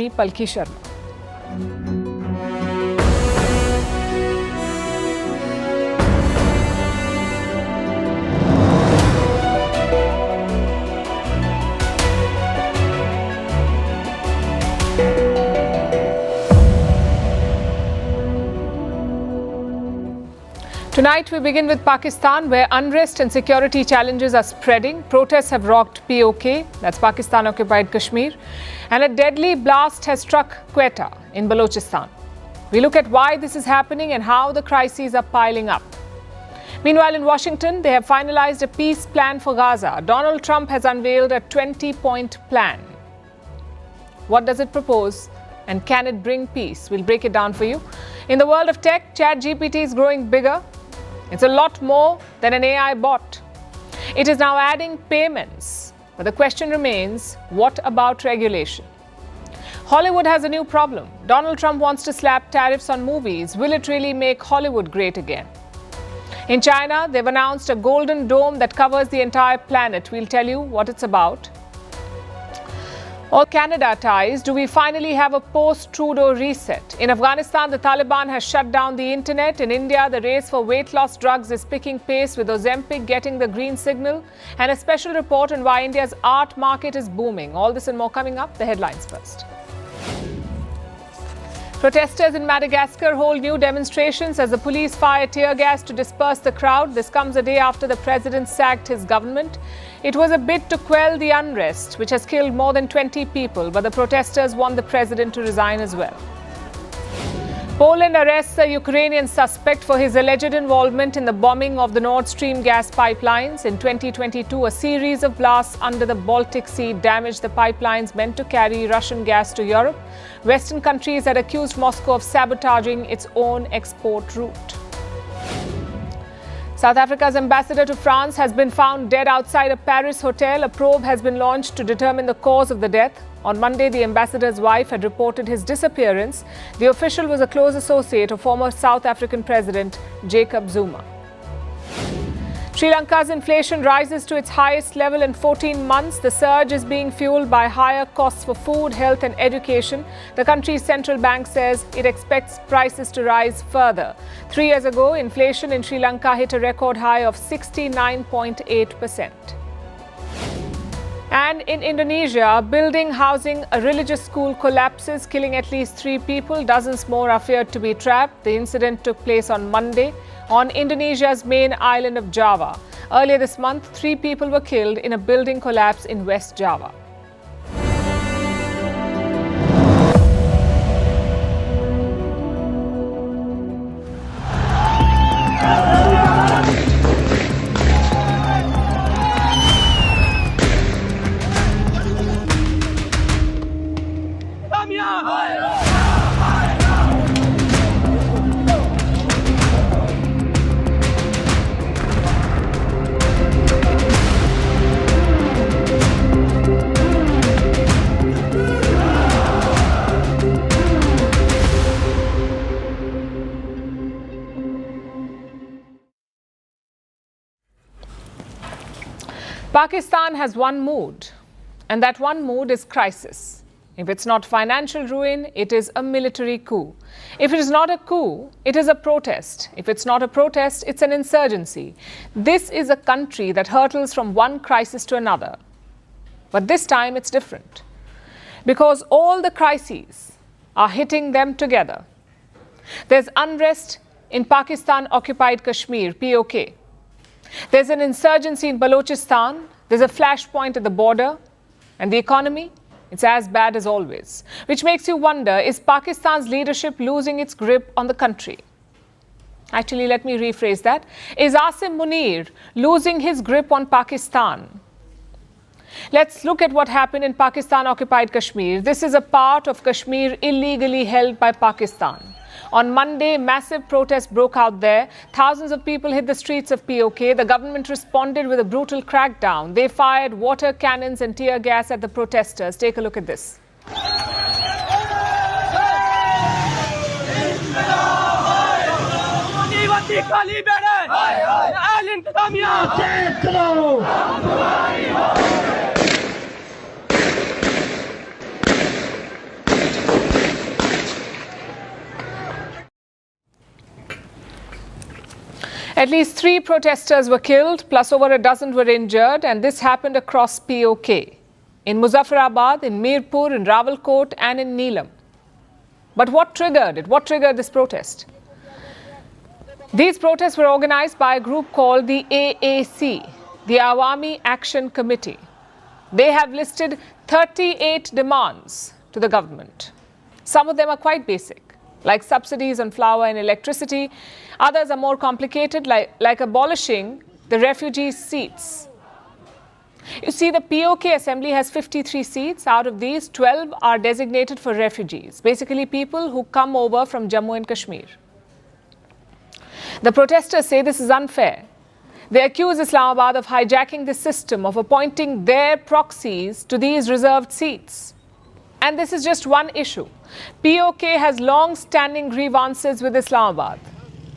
Palki Sharma. Tonight we begin with Pakistan, where unrest and security challenges are spreading. Protests have rocked PoK, that's Pakistan-occupied Kashmir, and a deadly blast has struck Quetta in Balochistan. We look at why this is happening and how the crises are piling up. Meanwhile, in Washington, they have finalized a peace plan for Gaza. Donald Trump has unveiled a 20-point plan. What does it propose? And can it bring peace? We'll break it down for you. In the world of tech, ChatGPT is growing bigger. It's a lot more than an AI bot. It is now adding payments. But the question remains, what about regulation? Hollywood has a new problem. Donald Trump wants to slap tariffs on movies. Will it really make Hollywood great again? In China, they've announced a golden dome that covers the entire planet. We'll tell you what it's about. All Canada ties, do we finally have a post-Trudeau reset? In Afghanistan, the Taliban has shut down the internet. In India, the race for weight loss drugs is picking pace, with Ozempic getting the green signal. And a special report on why India's art market is booming. All this and more coming up. The headlines first. Protesters in Madagascar hold new demonstrations as the police fire tear gas to disperse the crowd. This comes a day after the president sacked his government. It was a bid to quell the unrest, which has killed more than 20 people, but the protesters want the president to resign as well. Poland arrests a Ukrainian suspect for his alleged involvement in the bombing of the Nord Stream gas pipelines. In 2022, a series of blasts under the Baltic Sea damaged the pipelines meant to carry Russian gas to Europe. Western countries had accused Moscow of sabotaging its own export route. South Africa's ambassador to France has been found dead outside a Paris hotel. A probe has been launched to determine the cause of the death. On Monday, the ambassador's wife had reported his disappearance. The official was a close associate of former South African President Jacob Zuma. Sri Lanka's inflation rises to its highest level in 14 months. The surge is being fueled by higher costs for food, health and education. The country's central bank says it expects prices to rise further. 3 years ago, inflation in Sri Lanka hit a record high of 69.8%. And in Indonesia, a building housing a religious school collapses, killing at least 3 people. Dozens more are feared to be trapped. The incident took place on Monday on Indonesia's main island of Java. Earlier this month, 3 people were killed in a building collapse in West Java. Pakistan has one mood, and that one mood is crisis. If it's not financial ruin, it is a military coup. If it is not a coup, it is a protest. If it's not a protest, it's an insurgency. This is a country that hurtles from one crisis to another. But this time it's different, because all the crises are hitting them together. There's unrest in Pakistan-occupied Kashmir, PoK. There's an insurgency in Balochistan, there's a flashpoint at the border, and the economy, it's as bad as always. Which makes you wonder, is Pakistan's leadership losing its grip on the country? Actually, let me rephrase that. Is Munir losing his grip on Pakistan? Let's look at what happened in Pakistan-occupied Kashmir. This is a part of Kashmir illegally held by Pakistan. On Monday, massive protests broke out there. Thousands of people hit the streets of PoK. The government responded with a brutal crackdown. They fired water cannons and tear gas at the protesters. Take a look at this. At least 3 protesters were killed, plus over a dozen were injured, and this happened across PoK, in Muzaffarabad, in Mirpur, in Rawalakot and in Neelum. But what triggered it? What triggered this protest? These protests were organized by a group called the AAC, the Awami Action Committee. They have listed 38 demands to the government. Some of them are quite basic, like subsidies on flour and electricity. Others are more complicated, like abolishing the refugee seats. You see, the PoK assembly has 53 seats. Out of these, 12 are designated for refugees, basically people who come over from Jammu and Kashmir. The protesters say this is unfair. They accuse Islamabad of hijacking the system, of appointing their proxies to these reserved seats. And this is just one issue. PoK has long-standing grievances with Islamabad.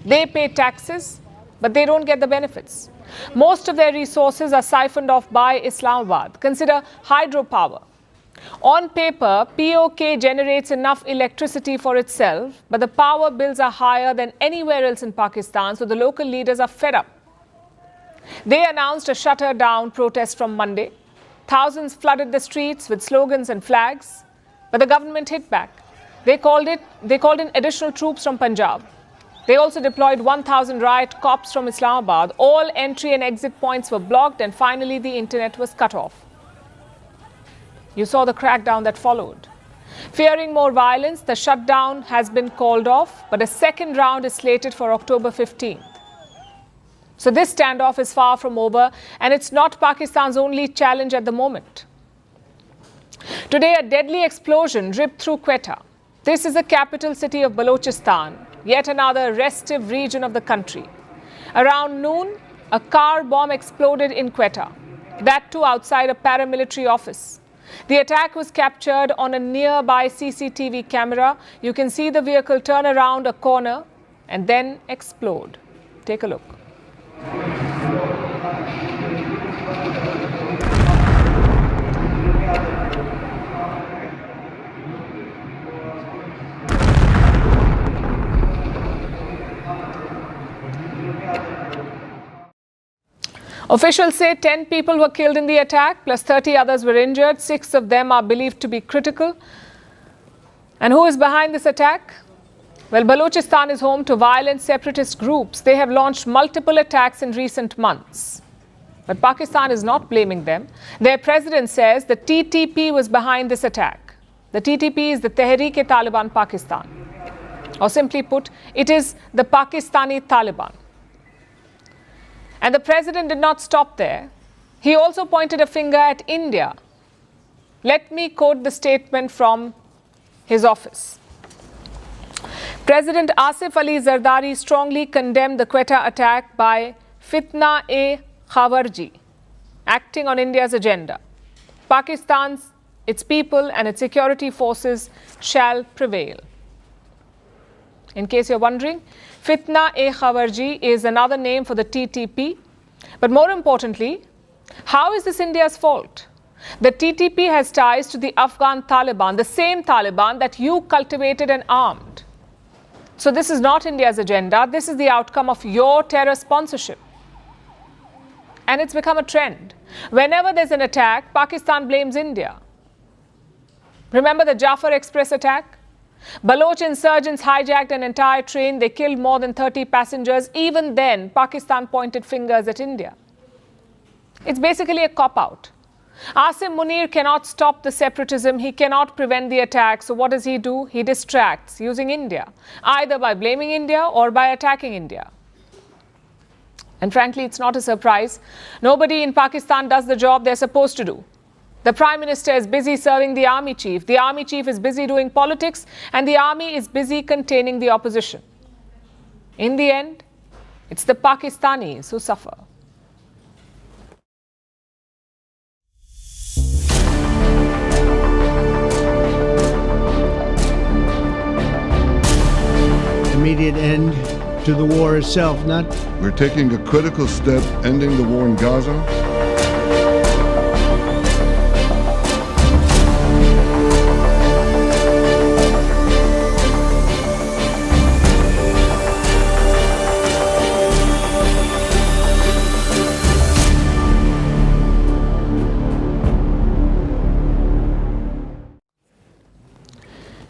They pay taxes, but they don't get the benefits. Most of their resources are siphoned off by Islamabad. Consider hydropower. On paper, PoK generates enough electricity for itself, but the power bills are higher than anywhere else in Pakistan, so the local leaders are fed up. They announced a shutter-down protest from Monday. Thousands flooded the streets with slogans and flags, but the government hit back. They called in additional troops from Punjab. They also deployed 1,000 riot cops from Islamabad. All entry and exit points were blocked, and finally the internet was cut off. You saw the crackdown that followed. Fearing more violence, the shutdown has been called off, but a second round is slated for October 15th. So this standoff is far from over, and it's not Pakistan's only challenge at the moment. Today, a deadly explosion ripped through Quetta. This is the capital city of Balochistan, yet another restive region of the country. Around noon, a car bomb exploded in Quetta, that too outside a paramilitary office. The attack was captured on a nearby CCTV camera. You can see the vehicle turn around a corner and then explode. Take a look. Officials say 10 people were killed in the attack, plus 30 others were injured. 6 of them are believed to be critical. And who is behind this attack? Well, Balochistan is home to violent separatist groups. They have launched multiple attacks in recent months. But Pakistan is not blaming them. Their president says the TTP was behind this attack. The TTP is the Tehreek-e-Taliban Pakistan. Or simply put, it is the Pakistani Taliban. And the president did not stop there. He also pointed a finger at India. Let me quote the statement from his office. President Asif Ali Zardari strongly condemned the Quetta attack by Fitna-e-Khawarji, acting on India's agenda. Pakistan's, its people and its security forces shall prevail. In case you're wondering, Fitna-e-Khawarji is another name for the TTP. But more importantly, how is this India's fault? The TTP has ties to the Afghan Taliban, the same Taliban that you cultivated and armed. So this is not India's agenda. This is the outcome of your terror sponsorship. And it's become a trend. Whenever there's an attack, Pakistan blames India. Remember the Jafar Express attack? Baloch insurgents hijacked an entire train. They killed more than 30 passengers. Even then, Pakistan pointed fingers at India. It's basically a cop-out. Asim Munir cannot stop the separatism. He cannot prevent the attack. So what does he do? He distracts using India, either by blaming India or by attacking India. And frankly, it's not a surprise. Nobody in Pakistan does the job they're supposed to do. The Prime Minister is busy serving the Army Chief. The Army Chief is busy doing politics, and the Army is busy containing the opposition. In the end, it's the Pakistanis who suffer. Immediate end to the war itself, not... We're taking a critical step, ending the war in Gaza.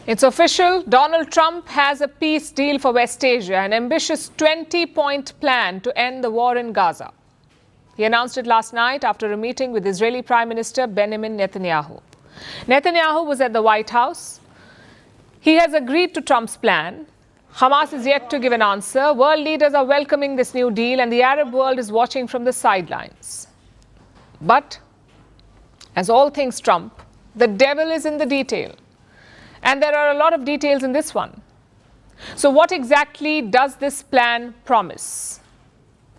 It's official. Donald Trump has a peace deal for West Asia, an ambitious 20-point plan to end the war in Gaza. He announced it last night after a meeting with Israeli Prime Minister Benjamin Netanyahu. Netanyahu was at the White House. He has agreed to Trump's plan. Hamas is yet to give an answer. World leaders are welcoming this new deal, and the Arab world is watching from the sidelines. But, as all things Trump, the devil is in the detail. And there are a lot of details in this one. So what exactly does this plan promise?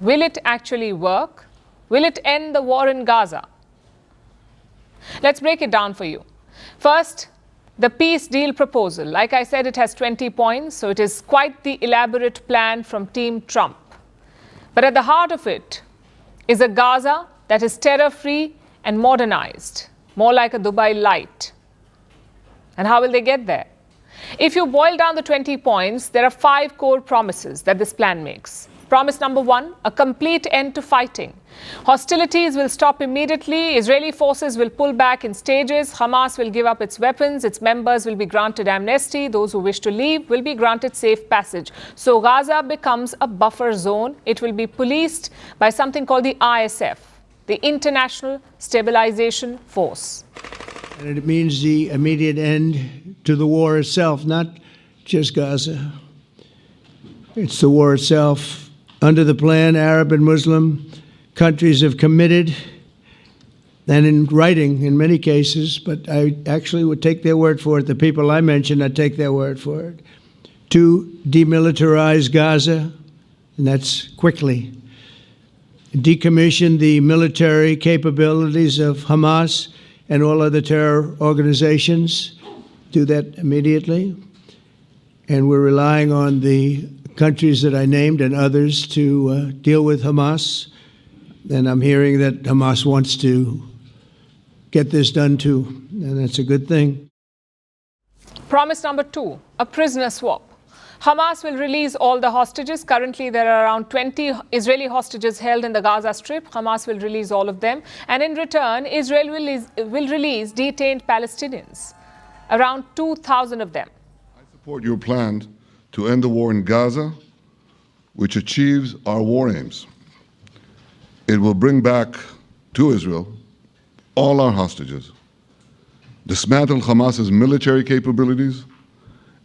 Will it actually work? Will it end the war in Gaza? Let's break it down for you. First, the peace deal proposal. Like I said, it has 20 points, so it is quite the elaborate plan from Team Trump. But at the heart of it is a Gaza that is terror-free and modernized, more like a Dubai light. And how will they get there? If you boil down the 20 points, there are 5 core promises that this plan makes. Promise number 1, a complete end to fighting. Hostilities will stop immediately. Israeli forces will pull back in stages. Hamas will give up its weapons. Its members will be granted amnesty. Those who wish to leave will be granted safe passage. So Gaza becomes a buffer zone. It will be policed by something called the ISF, the International Stabilization Force. And it means the immediate end to the war itself, not just Gaza. It's the war itself. Under the plan, Arab and Muslim countries have committed, and in writing in many cases, but I actually would take their word for it, the people I mentioned, I'd take their word for it, to demilitarize Gaza, and that's quickly. Decommission the military capabilities of Hamas and all other terror organizations, do that immediately. And we're relying on the countries that I named and others to deal with Hamas. And I'm hearing that Hamas wants to get this done too, and that's a good thing. Promise number 2, a prisoner swap. Hamas will release all the hostages. Currently, there are around 20 Israeli hostages held in the Gaza Strip. Hamas will release all of them. And in return, Israel will release detained Palestinians, around 2,000 of them. I support your plan to end the war in Gaza, which achieves our war aims. It will bring back to Israel all our hostages, dismantle Hamas's military capabilities,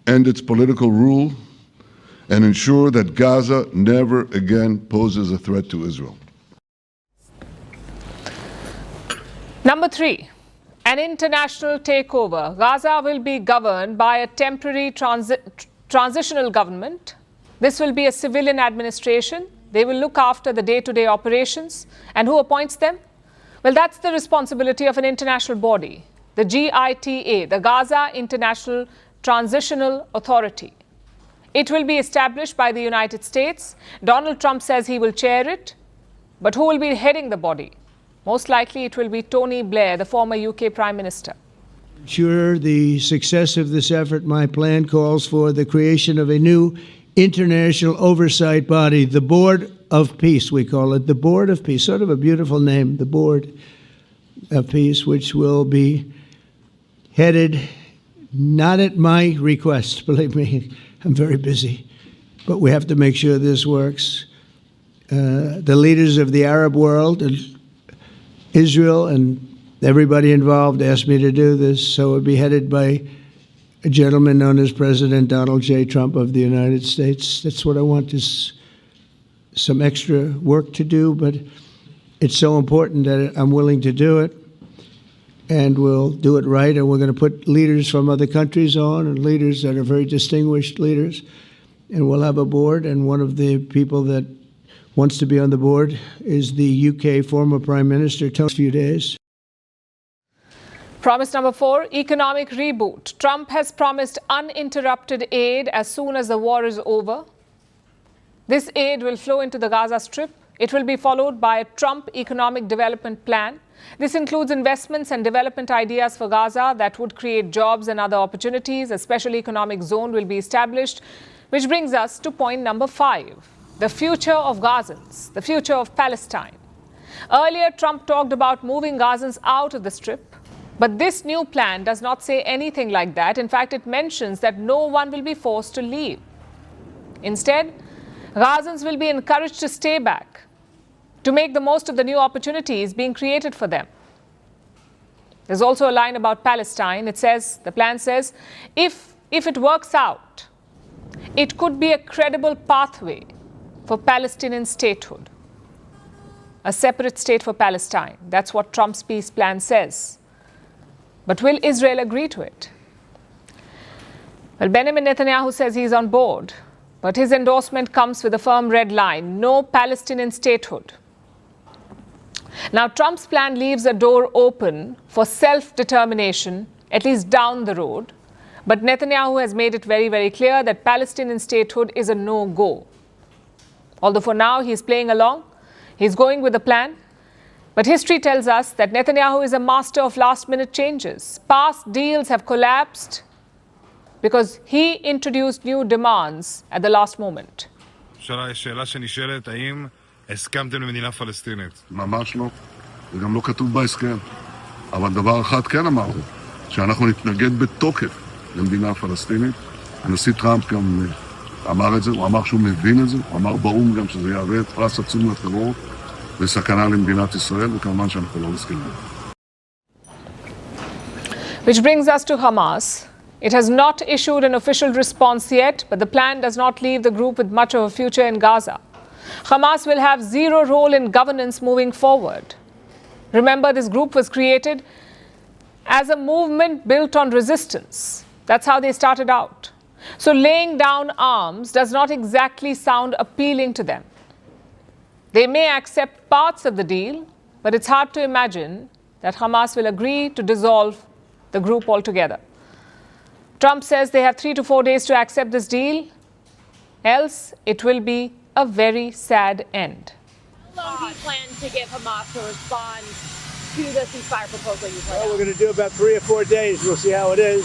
end its political rule, and ensure that Gaza never again poses a threat to Israel. Number 3, an international takeover. Gaza will be governed by a temporary transitional government. This will be a civilian administration. They will look after the day-to-day operations. And who appoints them? Well, that's the responsibility of an international body, the GITA, the Gaza International Transitional Authority. It will be established by the United States. Donald Trump says he will chair it. But who will be heading the body? Most likely it will be Tony Blair, the former UK Prime Minister. To ensure the success of this effort, my plan calls for the creation of a new international oversight body, the Board of Peace, we call it, the Board of Peace, sort of a beautiful name, the Board of Peace, which will be headed, not at my request, believe me, I'm very busy, but we have to make sure this works. The leaders of the Arab world and Israel and everybody involved asked me to do this, so it would be headed by a gentleman known as President Donald J. Trump of the United States. That's what I want, is some extra work to do, but it's so important that I'm willing to do it, and we'll do it right, and we're going to put leaders from other countries on, and leaders that are very distinguished leaders, and we'll have a board, and one of the people that wants to be on the board is the UK former Prime Minister, Tony, a few days. Promise number 4, economic reboot. Trump has promised uninterrupted aid as soon as the war is over. This aid will flow into the Gaza Strip. It will be followed by a Trump economic development plan. This includes investments and development ideas for Gaza that would create jobs and other opportunities. A special economic zone will be established, which brings us to point number 5, the future of Gazans, the future of Palestine. Earlier, Trump talked about moving Gazans out of the Strip. But this new plan does not say anything like that. In fact, it mentions that no one will be forced to leave. Instead, Gazans will be encouraged to stay back, to make the most of the new opportunities being created for them. There's also a line about Palestine. It says, the plan says, if it works out, it could be a credible pathway for Palestinian statehood. A separate state for Palestine. That's what Trump's peace plan says. But will Israel agree to it? Well, Benjamin Netanyahu says he's on board, but his endorsement comes with a firm red line: no Palestinian statehood. Now, Trump's plan leaves a door open for self-determination, at least down the road. But Netanyahu has made it very, very clear that Palestinian statehood is a no-go. Although for now he's playing along, he's going with the plan. But history tells us that Netanyahu is a master of last-minute changes. Past deals have collapsed because he introduced new demands at the last moment. שאלה שנשאלת, האם הסכמתם למדינה פלסטינית? ממש לא. זה גם לא כתוב בהסכם. אבל דבר אחד כן אמרנו, שאנחנו נתנגד בתוקף למדינה פלסטינית. הנשיא טראמפ גם אמר את זה, הוא אמר שהוא מבין את זה, הוא אמר באו"ם גם שזה יהווה פרס עצום לטרור וסכנה למדינת ישראל, וכמובן שאנחנו לא מסכימים. Which brings us to Hamas. It has not issued an official response yet, but the plan does not leave the group with much of a future in Gaza. Hamas will have zero role in governance moving forward. Remember, this group was created as a movement built on resistance. That's how they started out. So laying down arms does not exactly sound appealing to them. They may accept parts of the deal, but it's hard to imagine that Hamas will agree to dissolve the group altogether. Trump says they have 3 to 4 days to accept this deal, else it will be a very sad end. How long do you plan to give Hamas to respond to the ceasefire proposal you put out? Well, we're going to do about 3 or 4 days. We'll see how it is.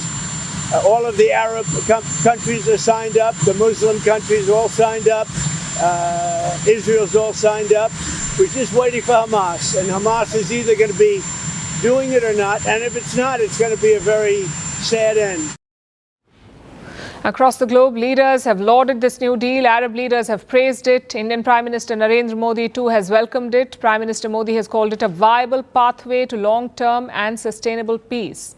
All of the Arab countries are signed up. The Muslim countries are all signed up. Israel's all signed up. We're just waiting for Hamas. And Hamas is either going to be doing it or not. And if it's not, it's going to be a very sad end. Across the globe, leaders have lauded this new deal. Arab leaders have praised it. Indian Prime Minister Narendra Modi too has welcomed it. Prime Minister Modi has called it a viable pathway to long-term and sustainable peace.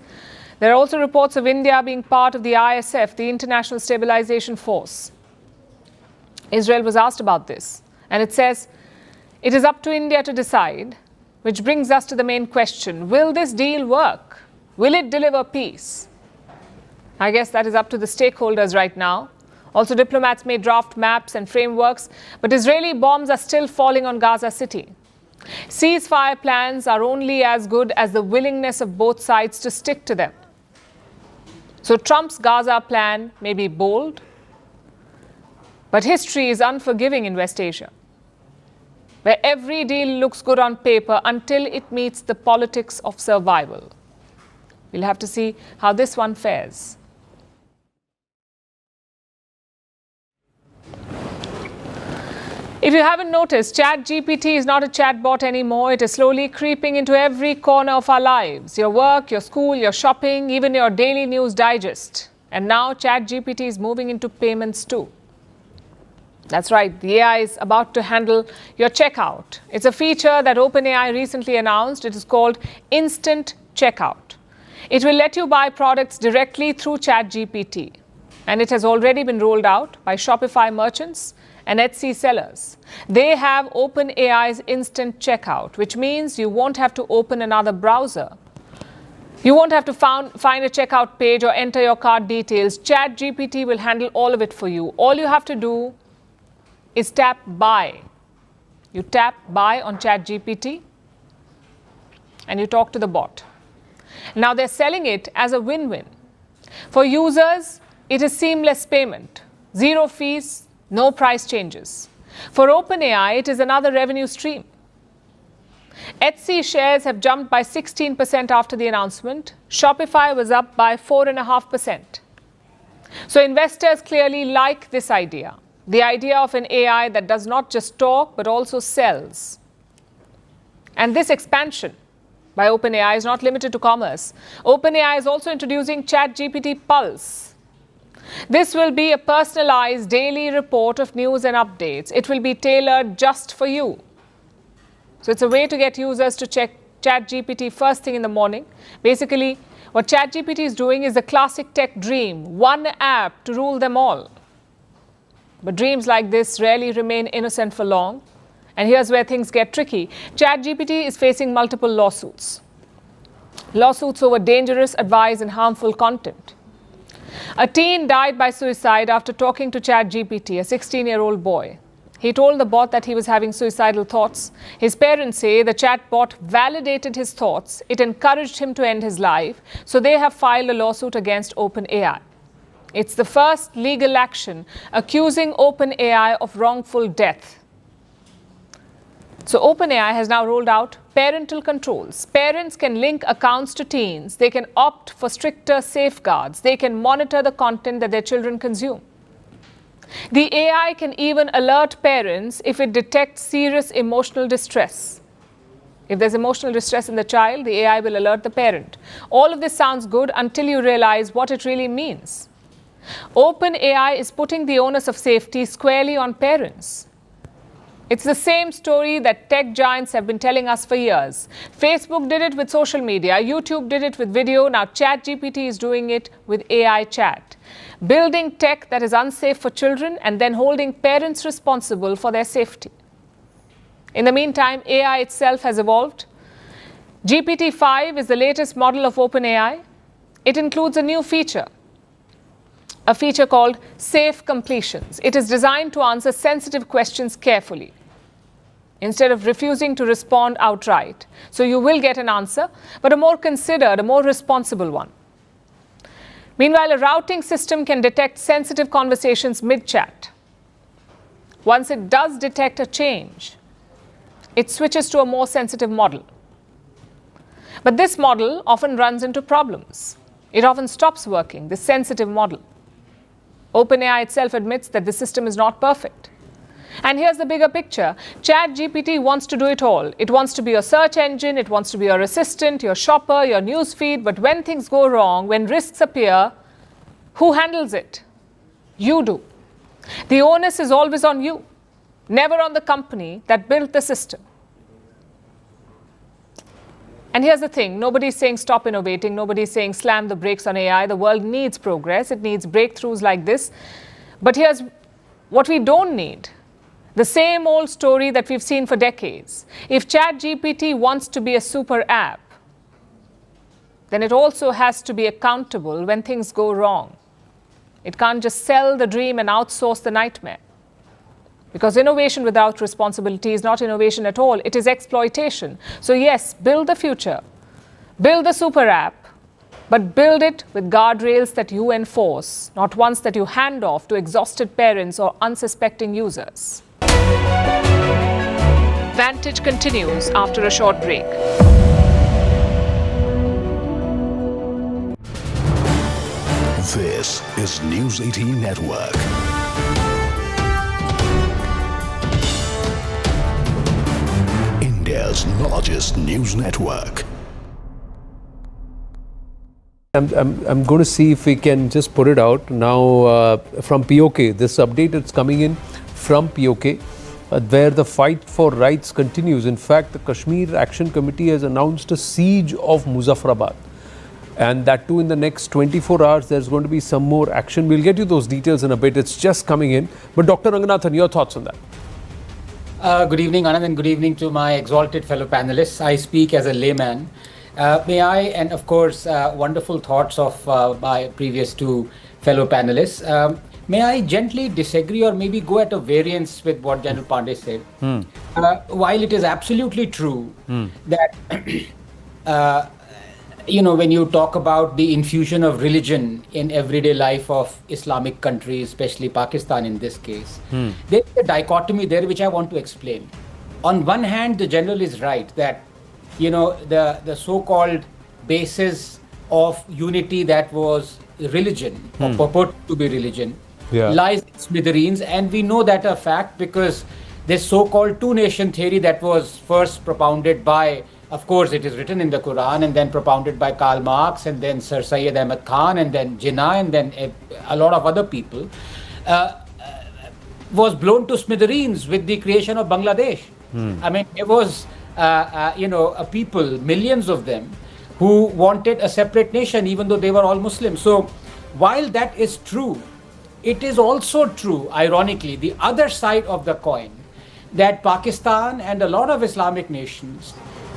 There are also reports of India being part of the ISF, the International Stabilization Force. Israel was asked about this, and it says, it is up to India to decide, which brings us to the main question. Will this deal work? Will it deliver peace? I guess that is up to the stakeholders right now. Also, diplomats may draft maps and frameworks, but Israeli bombs are still falling on Gaza City. Ceasefire plans are only as good as the willingness of both sides to stick to them. So Trump's Gaza plan may be bold, but history is unforgiving in West Asia, where every deal looks good on paper until it meets the politics of survival. We'll have to see how this one fares. If you haven't noticed, ChatGPT is not a chatbot anymore. It is slowly creeping into every corner of our lives. Your work, your school, your shopping, even your daily news digest. And now ChatGPT is moving into payments too. That's right, the AI is about to handle your checkout. It's a feature that OpenAI recently announced. It is called Instant Checkout. It will let you buy products directly through ChatGPT. And it has already been rolled out by Shopify merchants and Etsy sellers. They have OpenAI's Instant Checkout, which means you won't have to open another browser. You won't have to find a checkout page or enter your cart details. ChatGPT will handle all of it for you. All you have to do is tap Buy. You tap Buy on ChatGPT and you talk to the bot. Now they're selling it as a win-win. For users, it is seamless payment, zero fees, no price changes. For OpenAI, it is another revenue stream. Etsy shares have jumped by 16% after the announcement. Shopify was up by 4.5%. So investors clearly like this idea, the idea of an AI that does not just talk but also sells. And this expansion by OpenAI is not limited to commerce. OpenAI is also introducing ChatGPT Pulse. This will be a personalized daily report of news and updates. It will be tailored just for you. So it's a way to get users to check ChatGPT first thing in the morning. Basically, what ChatGPT is doing is the classic tech dream, one app to rule them all. But dreams like this rarely remain innocent for long. And here's where things get tricky. ChatGPT is facing multiple lawsuits. Lawsuits over dangerous advice and harmful content. A teen died by suicide after talking to ChatGPT, a 16-year-old boy. He told the bot that he was having suicidal thoughts. His parents say the chatbot validated his thoughts. It encouraged him to end his life. So they have filed a lawsuit against OpenAI. It's the first legal action accusing OpenAI of wrongful death. So OpenAI has now rolled out parental controls. Parents can link accounts to teens. They can opt for stricter safeguards. They can monitor the content that their children consume. The AI can even alert parents if it detects serious emotional distress. If there's emotional distress in the child, the AI will alert the parent. All of this sounds good until you realize what it really means. OpenAI is putting the onus of safety squarely on parents. It's the same story that tech giants have been telling us for years. Facebook did it with social media, YouTube did it with video, now ChatGPT is doing it with AI chat. Building tech that is unsafe for children and then holding parents responsible for their safety. In the meantime, AI itself has evolved. GPT-5 is the latest model of OpenAI. It includes a new feature. A feature called Safe Completions. It is designed to answer sensitive questions carefully, instead of refusing to respond outright. So you will get an answer, but a more considered, a more responsible one. Meanwhile, a routing system can detect sensitive conversations mid-chat. Once it does detect a change, it switches to a more sensitive model. But this model often runs into problems. It often stops working, this sensitive model. OpenAI itself admits that the system is not perfect. And here's the bigger picture. ChatGPT wants to do it all. It wants to be your search engine, it wants to be your assistant, your shopper, your news feed. But when things go wrong, when risks appear, who handles it? You do. The onus is always on you, never on the company that built the system. And here's the thing, nobody's saying stop innovating, nobody's saying slam the brakes on AI. The world needs progress, it needs breakthroughs like this. But here's what we don't need. The same old story that we've seen for decades. If ChatGPT wants to be a super app, then it also has to be accountable when things go wrong. It can't just sell the dream and outsource the nightmare. Because innovation without responsibility is not innovation at all, it is exploitation. So yes, build the future, build the super app, but build it with guardrails that you enforce, not ones that you hand off to exhausted parents or unsuspecting users. Vantage continues after a short break. This is News 18 Network. India's largest news network. I'm going to see if we can just put it out now from PoK. This update is coming in from PoK, where the fight for rights continues. In fact, the Kashmir Action Committee has announced a siege of Muzaffarabad. And that too in the next 24 hours, there's going to be some more action. We'll get you those details in a bit. It's just coming in. But Dr. Ranganathan, your thoughts on that? Good evening, Anand, and good evening to my exalted fellow panelists. I speak as a layman. May I, and of course, wonderful thoughts of my previous two fellow panelists. May I gently disagree or maybe go at a variance with what General Pandey said? While it is absolutely true that, when you talk about the infusion of religion in everyday life of Islamic countries, especially Pakistan in this case, there is a dichotomy there which I want to explain. On one hand, the general is right that, the so-called basis of unity that was religion, or purport to be religion, lies in smithereens, and we know that a fact because this so-called two-nation theory that was first propounded by Of course, it is written in the Quran and then propounded by Karl Marx and then Sir Syed Ahmad Khan and then Jinnah and then a lot of other people, was blown to smithereens with the creation of Bangladesh. I mean, it was, a people, millions of them, who wanted a separate nation, even though they were all Muslims. So, while that is true, it is also true, ironically, the other side of the coin, that Pakistan and a lot of Islamic nations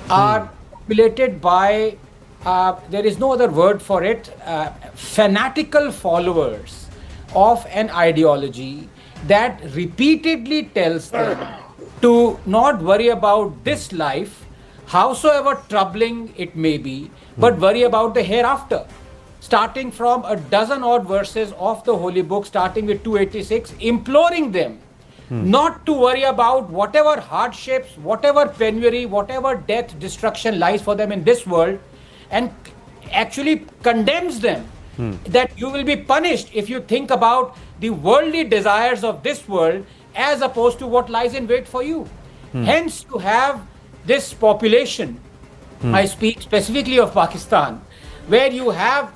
are populated by, there is no other word for it, fanatical followers of an ideology that repeatedly tells them to not worry about this life, howsoever troubling it may be, but worry about the hereafter. Starting from a dozen odd verses of the Holy Book, starting with 286, imploring them not to worry about whatever hardships, whatever penury, whatever death, destruction lies for them in this world, and actually condemns them that you will be punished if you think about the worldly desires of this world as opposed to what lies in wait for you. Hence, to have this population, I speak specifically of Pakistan, where you have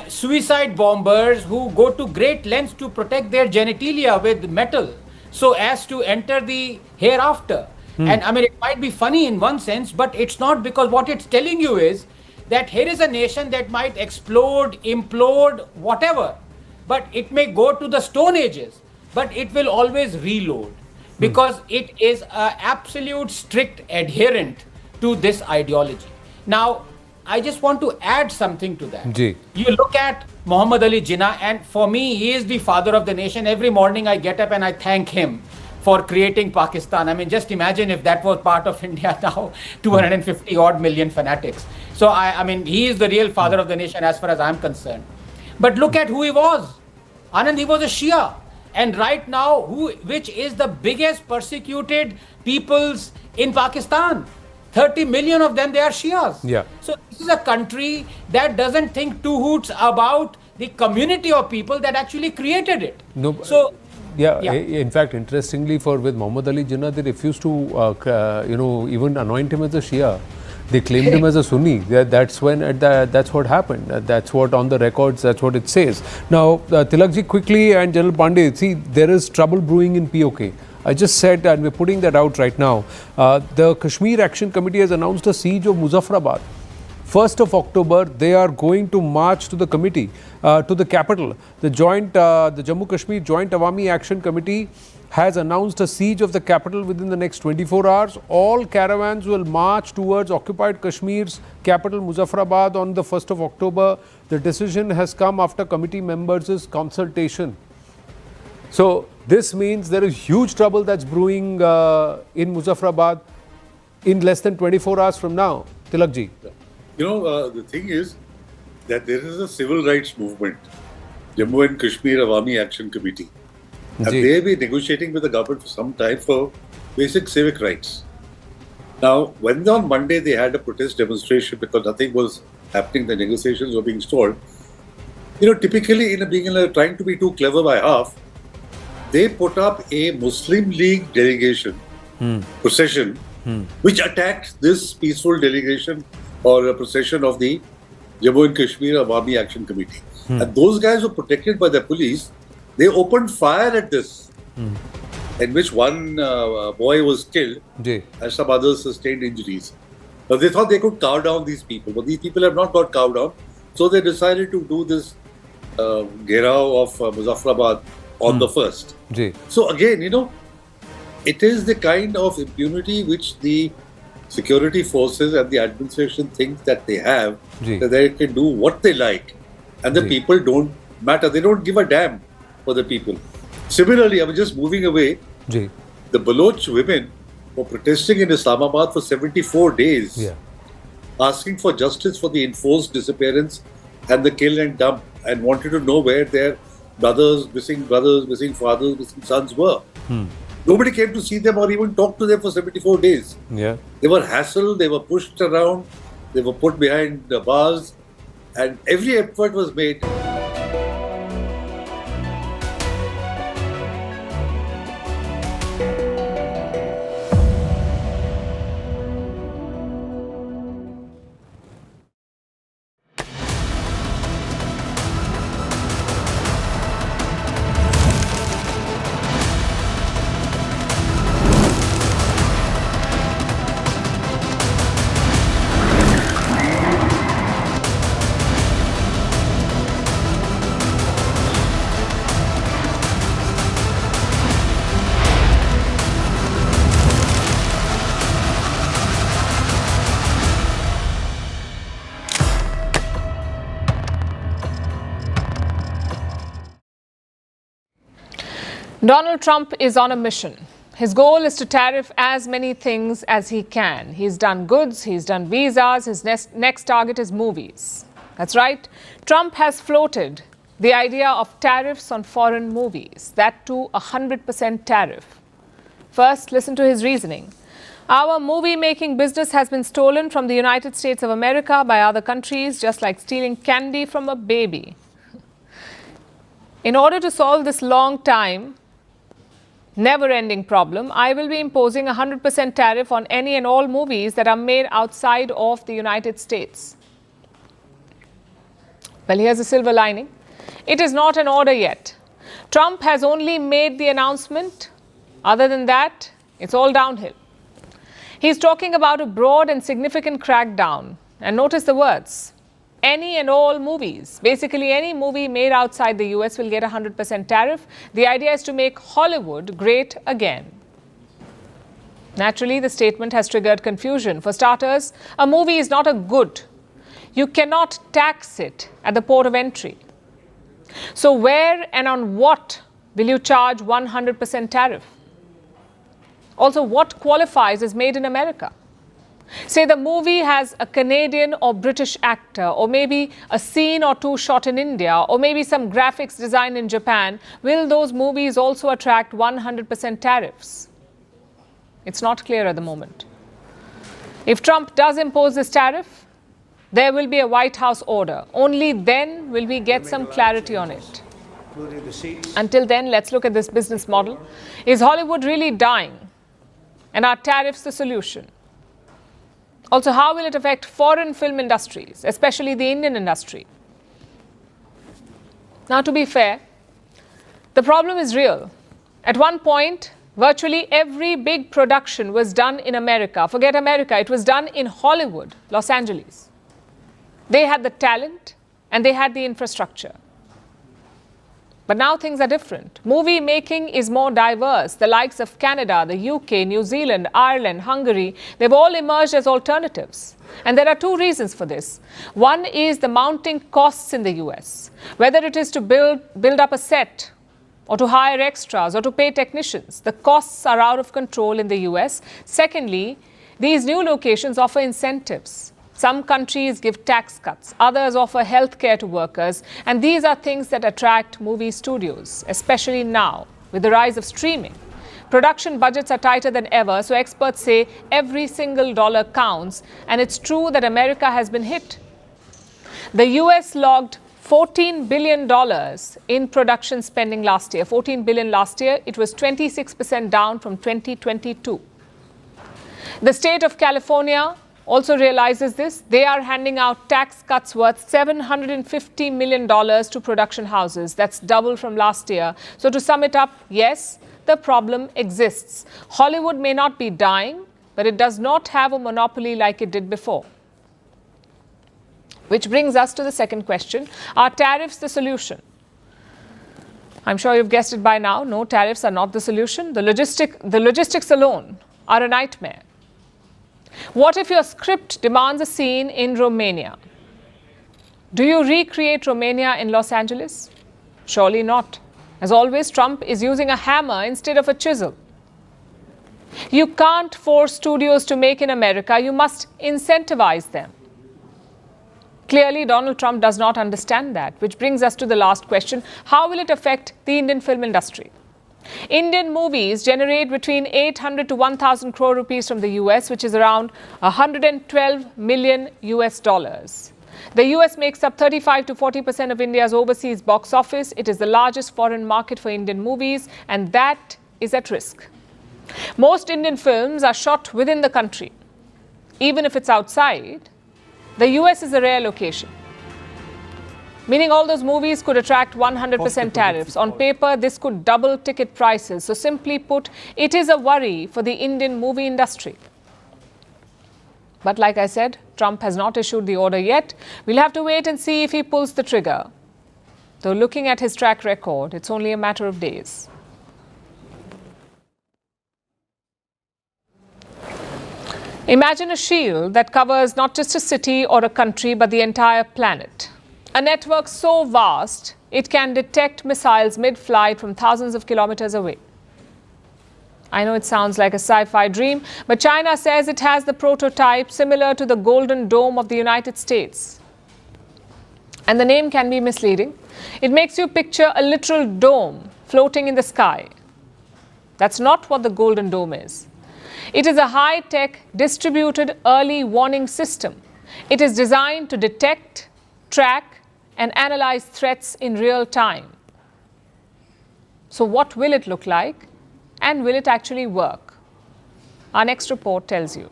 suicide bombers who go to great lengths to protect their genitalia with metal so as to enter the hereafter. And I mean, it might be funny in one sense, but it's not, because what it's telling you is that here is a nation that might explode, implode, whatever, but it may go to the Stone Ages, but it will always reload because it is an absolute strict adherent to this ideology. Now, I just want to add something to that. You look at Muhammad Ali Jinnah, and for me, he is the father of the nation. Every morning I get up and I thank him for creating Pakistan. I mean, just imagine if that was part of India now, 250 odd million fanatics. So, I mean, he is the real father of the nation as far as I'm concerned. But look at who he was. Anand, he was a Shia. And right now, which is the biggest persecuted peoples in Pakistan? 30 million of them, they are Shias. Yeah. So this is a country that doesn't think two hoots about the community of people that actually created it. No. So, in fact, interestingly, with Muhammad Ali Jinnah, they refused to, even anoint him as a Shia. They claimed him as a Sunni. That's what happened. That's what on the records, that's what it says. Now, Tilakji, quickly, and General Pandey, see, there is trouble brewing in PoK. I just said, and we're putting that out right now. The Kashmir Action Committee has announced a siege of Muzaffarabad. 1st of October, they are going to march to the committee, to the capital. The Jammu Kashmir Joint Awami Action Committee has announced a siege of the capital within the next 24 hours. All caravans will march towards occupied Kashmir's capital, Muzaffarabad, on the 1st of October. The decision has come after committee members' consultation. So, this means there is huge trouble that's brewing in Muzaffarabad in less than 24 hours from now. Tilakji. The thing is that there is a civil rights movement, Jammu and Kashmir Awami Action Committee. And they have been negotiating with the government for some time for basic civic rights. Now, when on Monday they had a protest demonstration because nothing was happening, the negotiations were being stalled. Typically, trying to be too clever by half, they put up a Muslim League delegation, procession, which attacked this peaceful delegation or a procession of the Jammu and Kashmir Awami Action Committee. And those guys were protected by the police. They opened fire at this, in which one boy was killed and some others sustained injuries. But they thought they could cow down these people, but these people have not got cowed down. So they decided to do this gherao of Muzaffarabad on the 1st. So again, it is the kind of impunity which the security forces and the administration think that they have, that they can do what they like. And the people don't matter. They don't give a damn for the people. Similarly, I was just moving away. The Baloch women were protesting in Islamabad for 74 days, asking for justice for the enforced disappearance and the kill and dump, and wanted to know where their brothers, missing fathers, missing sons were. Nobody came to see them or even talk to them for 74 days. They were hassled, they were pushed around, they were put behind the bars, and every effort was made. Donald Trump is on a mission. His goal is to tariff as many things as he can. He's done goods, he's done visas, his next target is movies. That's right, Trump has floated the idea of tariffs on foreign movies, that too 100% tariff. First, listen to his reasoning. Our movie-making business has been stolen from the United States of America by other countries, just like stealing candy from a baby. In order to solve this long-time, never-ending problem, I will be imposing a 100% tariff on any and all movies that are made outside of the United States. Well, here's a silver lining. It is not an order yet. Trump has only made the announcement. Other than that, it's all downhill. He's talking about a broad and significant crackdown. And notice the words. Any and all movies, basically any movie made outside the US will get a 100% tariff. The idea is to make Hollywood great again. Naturally, the statement has triggered confusion. For starters, a movie is not a good. You cannot tax it at the port of entry. So where and on what will you charge 100% tariff? Also, what qualifies as made in America? Say the movie has a Canadian or British actor, or maybe a scene or two shot in India, or maybe some graphics designed in Japan. Will those movies also attract 100% tariffs? It's not clear at the moment. If Trump does impose this tariff, there will be a White House order. Only then will we get some clarity on it. Until then, let's look at this business model. Is Hollywood really dying? And are tariffs the solution? Also, how will it affect foreign film industries, especially the Indian industry? Now, to be fair, the problem is real. At one point, virtually every big production was done in America. Forget America, it was done in Hollywood, Los Angeles. They had the talent and they had the infrastructure. But now things are different. Movie making is more diverse. The likes of Canada, the UK, New Zealand, Ireland, Hungary, they've all emerged as alternatives. And there are two reasons for this. One is the mounting costs in the US. Whether it is to build up a set, or to hire extras, or to pay technicians, the costs are out of control in the US. Secondly, these new locations offer incentives. Some countries give tax cuts, others offer health care to workers, and these are things that attract movie studios, especially now with the rise of streaming. Production budgets are tighter than ever, so experts say every single dollar counts, and it's true that America has been hit. The US logged $14 billion in production spending last year. 14 billion last year, it was 26% down from 2022. The state of California also realizes this. They are handing out tax cuts worth $750 million to production houses. That's double from last year. So to sum it up, yes, the problem exists. Hollywood may not be dying, but it does not have a monopoly like it did before. Which brings us to the second question. Are tariffs the solution? I'm sure you've guessed it by now. No, tariffs are not the solution. The logistics alone are a nightmare. What if your script demands a scene in Romania? Do you recreate Romania in Los Angeles? Surely not. As always, Trump is using a hammer instead of a chisel. You can't force studios to make in America. You must incentivize them. Clearly, Donald Trump does not understand that, which brings us to the last question. How will it affect the Indian film industry? Indian movies generate between 800 to 1,000 crore rupees from the US, which is around 112 million US dollars. The US makes up 35 to 40% of India's overseas box office. It is the largest foreign market for Indian movies, and that is at risk. Most Indian films are shot within the country. Even if it's outside, the US is a rare location. Meaning all those movies could attract 100% tariffs. On paper, this could double ticket prices. So simply put, it is a worry for the Indian movie industry. But like I said, Trump has not issued the order yet. We'll have to wait and see if he pulls the trigger. Though looking at his track record, it's only a matter of days. Imagine a shield that covers not just a city or a country, but the entire planet. A network so vast It can detect missiles mid-flight from thousands of kilometers away. I know it sounds like a sci-fi dream, but China says it has the prototype similar to the Golden Dome of the United States. And the name can be misleading. It makes you picture a literal dome floating in the sky. That's not what the Golden Dome is. It is a high-tech, distributed early warning system. It is designed to detect, track, and analyze threats in real time. So what will it look like? And will it actually work? Our next report tells you.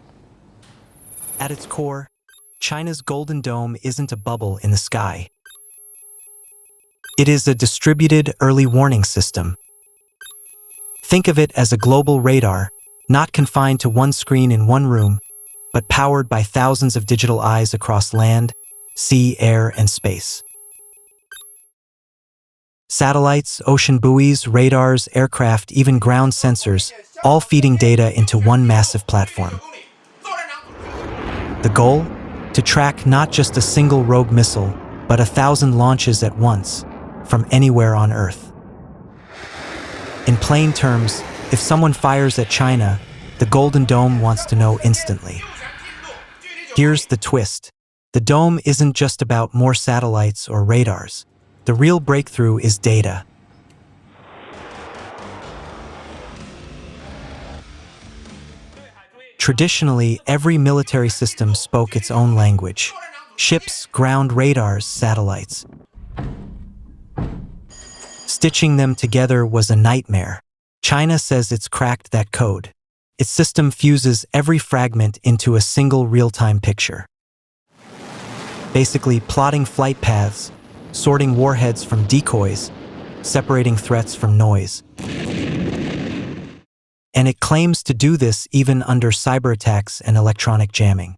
At its core, China's Golden Dome isn't a bubble in the sky. It is a distributed early warning system. Think of it as a global radar, not confined to one screen in one room, but powered by thousands of digital eyes across land, sea, air, and space. Satellites, ocean buoys, radars, aircraft, even ground sensors, all feeding data into one massive platform. The goal? To track not just a single rogue missile, but 1,000 launches at once, from anywhere on Earth. In plain terms, if someone fires at China, the Golden Dome wants to know instantly. Here's the twist. The dome isn't just about more satellites or radars. The real breakthrough is data. Traditionally, every military system spoke its own language. Ships, ground radars, satellites. Stitching them together was a nightmare. China says it's cracked that code. Its system fuses every fragment into a single real-time picture. Basically, plotting flight paths, sorting warheads from decoys, separating threats from noise. And it claims to do this even under cyber attacks and electronic jamming.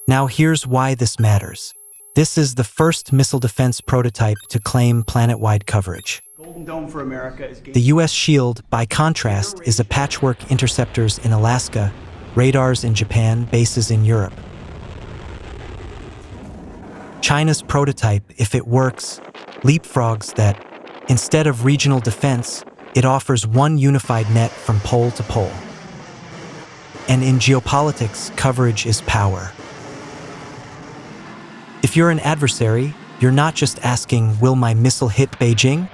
Now here's why this matters. This is the first missile defense prototype to claim planet-wide coverage. The U.S. Shield, by contrast, is a patchwork: interceptors in Alaska, radars in Japan, bases in Europe. China's prototype, if it works, leapfrogs that. Instead of regional defense, it offers one unified net from pole to pole. And in geopolitics, coverage is power. If you're an adversary, you're not just asking, will my missile hit Beijing?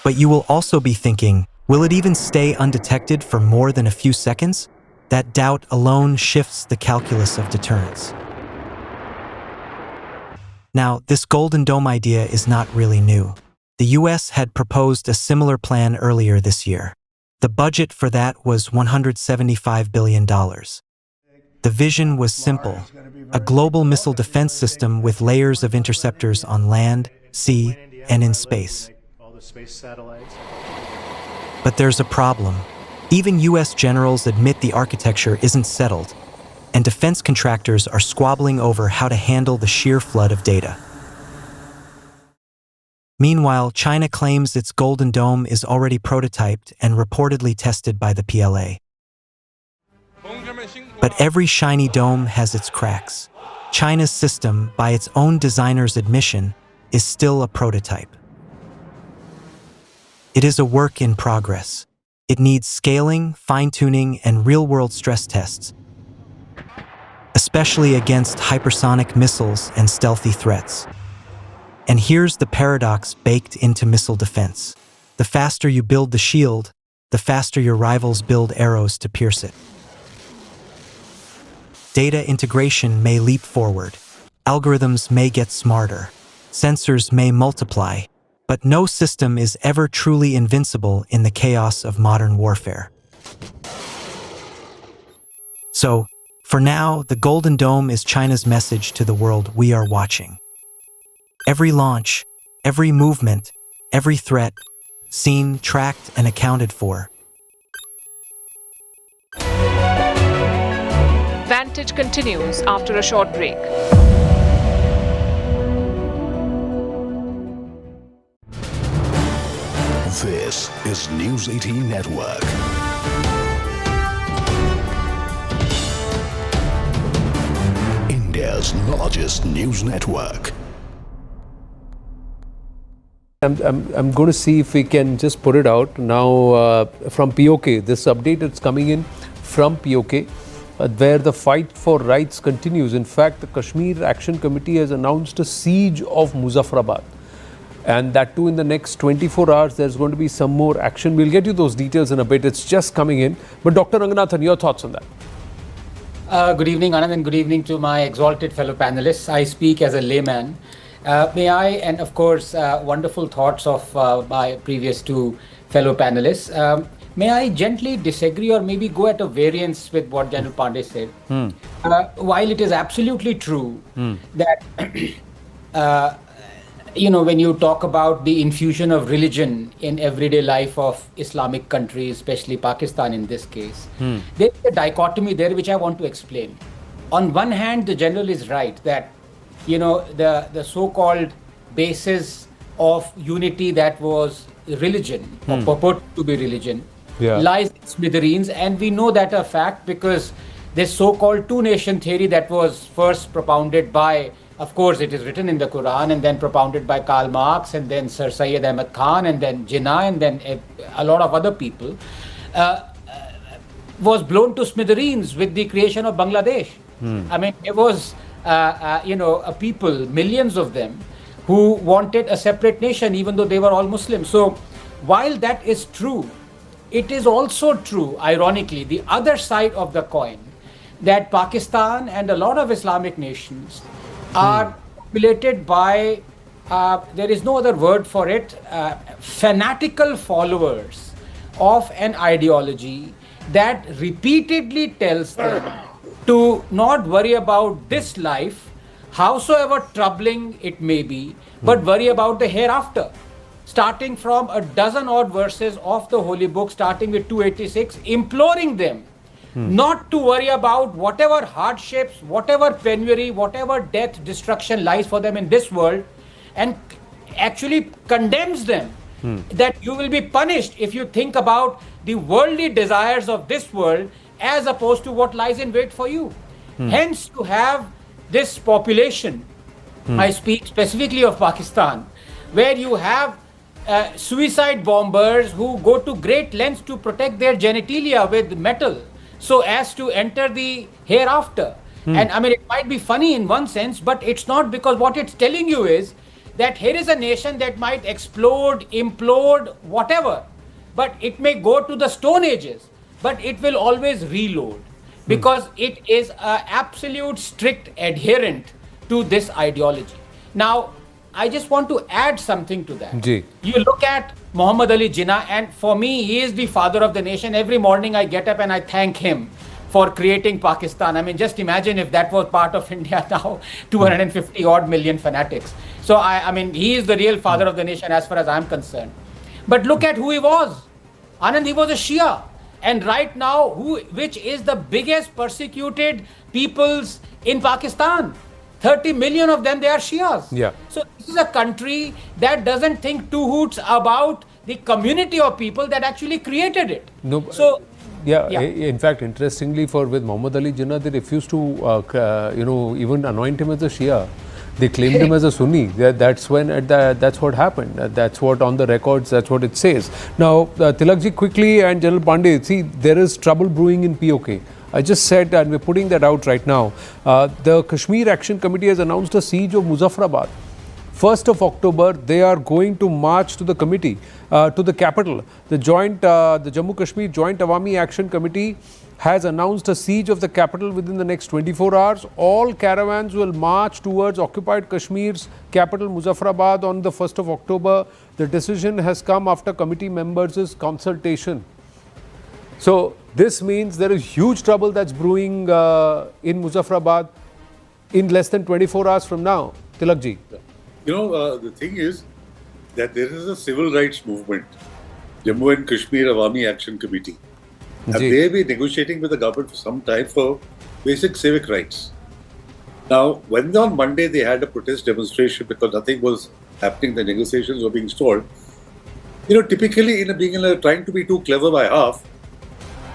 But you will also be thinking, will it even stay undetected for more than a few seconds? That doubt alone shifts the calculus of deterrence. Now, this Golden Dome idea is not really new. The US had proposed a similar plan earlier this year. The budget for that was $175 billion. The vision was simple: a global missile defense system with layers of interceptors on land, sea, and in space. But there's a problem. Even US generals admit the architecture isn't settled, and defense contractors are squabbling over how to handle the sheer flood of data. Meanwhile, China claims its Golden Dome is already prototyped and reportedly tested by the PLA. But every shiny dome has its cracks. China's system, by its own designer's admission, is still a prototype. It is a work in progress. It needs scaling, fine-tuning, and real-world stress tests, especially against hypersonic missiles and stealthy threats. And here's the paradox baked into missile defense. The faster you build the shield, the faster your rivals build arrows to pierce it. Data integration may leap forward. Algorithms may get smarter. Sensors may multiply. But no system is ever truly invincible in the chaos of modern warfare. So, for now, the Golden Dome is China's message to the world: we are watching. Every launch, every movement, every threat, seen, tracked, and accounted for. Vantage continues after a short break. This is News 18 Network. India's largest news network. I'm going to see if we can just put it out now from PoK. This update is coming in from PoK, where the fight for rights continues. In fact, the Kashmir Action Committee has announced a siege of Muzaffarabad. And that too in the next 24 hours, there's going to be some more action. We'll get you those details in a bit. It's just coming in. But Dr. Ranganathan, your thoughts on that? Good evening, Anand, and good evening to my exalted fellow panelists. I speak as a layman. May I, and of course, wonderful thoughts of my previous two fellow panelists. May I gently disagree or maybe go at a variance with what General Pandey said? While it is absolutely true that, when you talk about the infusion of religion in everyday life of Islamic countries, especially Pakistan in this case, there's a dichotomy there which I want to explain. On one hand, the General is right that the so-called basis of unity that was religion, or purport to be religion, lies in smithereens, and we know that a fact because this so-called two-nation theory that was first propounded by, of course, it is written in the Quran, and then propounded by Karl Marx, and then Sir Syed Ahmad Khan, and then Jinnah, and then a lot of other people, was blown to smithereens with the creation of Bangladesh. I mean, it was a people, millions of them, who wanted a separate nation, even though they were all Muslims. So while that is true, it is also true, ironically, the other side of the coin, that Pakistan and a lot of Islamic nations are populated by, there is no other word for it, fanatical followers of an ideology that repeatedly tells them to not worry about this life, howsoever troubling it may be, but worry about the hereafter. Starting from a dozen odd verses of the Holy Book, starting with 286, imploring them not to worry about whatever hardships, whatever penury, whatever death, destruction lies for them in this world, and actually condemns them that you will be punished if you think about the worldly desires of this world as opposed to what lies in wait for you. Hence, to have this population, I speak specifically of Pakistan, where you have suicide bombers who go to great lengths to protect their genitalia with metal so as to enter the hereafter. And I mean, it might be funny in one sense, but it's not, because what it's telling you is that here is a nation that might explode, implode, whatever, but it may go to the Stone Ages, but it will always reload because it is an absolute strict adherent to this ideology. Now, I just want to add something to that. You look at Muhammad Ali Jinnah, and for me, he is the father of the nation. Every morning I get up and I thank him for creating Pakistan. I mean, just imagine if that was part of India now, 250 odd million fanatics. So, I mean, he is the real father of the nation as far as I'm concerned. But look at who he was. Anand, he was a Shia. And right now, which is the biggest persecuted peoples in Pakistan? 30 million of them, they are Shias. So this is a country that doesn't think two hoots about the community of people that actually created it. So, in fact, interestingly, with Muhammad Ali Jinnah, they refused to, even anoint him as a Shia. They claimed him as a Sunni. That's what happened. That's what on the records, that's what it says. Now, Tilakji, quickly, and General Pandey, see, there is trouble brewing in PoK. I just said, and we're putting that out right now. The Kashmir Action Committee has announced a siege of Muzaffarabad. 1st of October, they are going to march to the committee, to the capital. The Jammu Kashmir Joint Awami Action Committee has announced a siege of the capital within the next 24 hours. All caravans will march towards occupied Kashmir's capital, Muzaffarabad, on the 1st of October. The decision has come after committee members' consultation. So this means there is huge trouble that's brewing in Muzaffarabad in less than 24 hours from now. Tilakji. The thing is that there is a civil rights movement, Jammu and Kashmir Awami Action Committee. And they have been negotiating with the government for some time for basic civic rights. Now, when on Monday they had a protest demonstration because nothing was happening, the negotiations were being stalled. Typically, trying to be too clever by half,